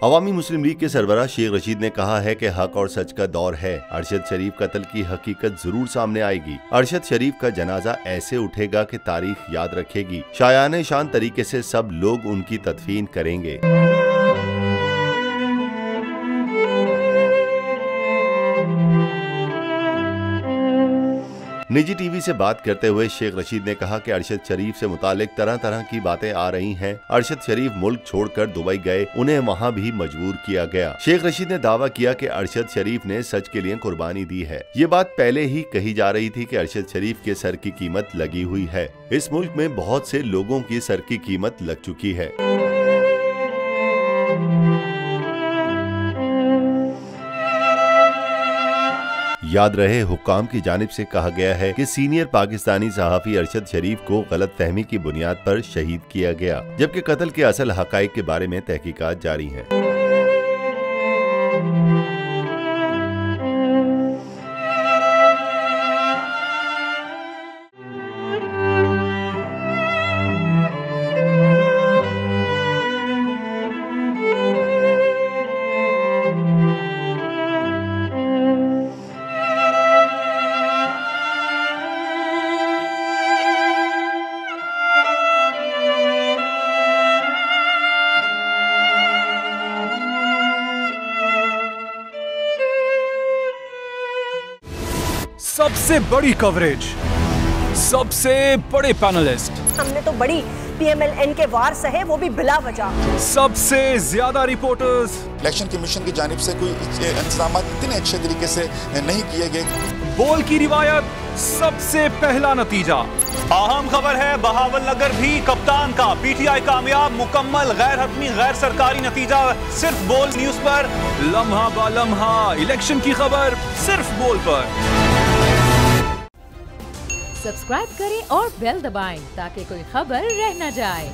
अवामी मुस्लिम league के सरबराह शेख रशीद ने कहा है कि हक और सच का दौर है। अरशद शरीफ कत्ल की हकीकत जरूर सामने आएगी। अरशद शरीफ का जनाजा ऐसे उठेगा कि तारीख याद रखेगी। शायाने शान तरीके से सब लोग उनकी तदफीन करेंगे। निजी टीवी से बात करते हुए शेख रशीद ने कहा कि अरशद शरीफ से मुतालिक तरह तरह की बातें आ रही हैं। अरशद शरीफ मुल्क छोड़कर दुबई गए, उन्हें वहां भी मजबूर किया गया। शेख रशीद ने दावा किया कि अरशद शरीफ ने सच के लिए कुर्बानी दी है। ये बात पहले ही कही जा रही थी कि अरशद शरीफ के सर की कीमत लगी हुई है। इस मुल्क में बहुत से लोगों की सर की कीमत लग चुकी है। याद रहे, हुक्काम की जानिब से कहा गया है कि सीनियर पाकिस्तानी सहाफी अरशद शरीफ को गलत फहमी की बुनियाद पर शहीद किया गया, जबकि कत्ल के असल हकाइक के बारे में तहकीकात जारी हैं। सबसे बड़ी कवरेज, सबसे बड़े पैनलिस्ट, हमने तो बड़ी PMLN के वार सहे, वो भी बिला वजह। सबसे ज्यादा रिपोर्टर्स। इलेक्शन कमीशन की जानिब से कोई इंतजाम इतने अच्छे तरीके से नहीं किए गए। बोल की रिवायत, सबसे पहला नतीजा। अहम खबर है बहावलनगर भी कप्तान का PTI कामयाब, मुकम्मल गैर हतमी गैर सरकारी नतीजा सिर्फ बोल न्यूज पर। लम्हा बा लम्हा इलेक्शन की खबर सिर्फ बोल पर। सब्सक्राइब करें और बेल दबाएं ताकि कोई खबर रह न जाए।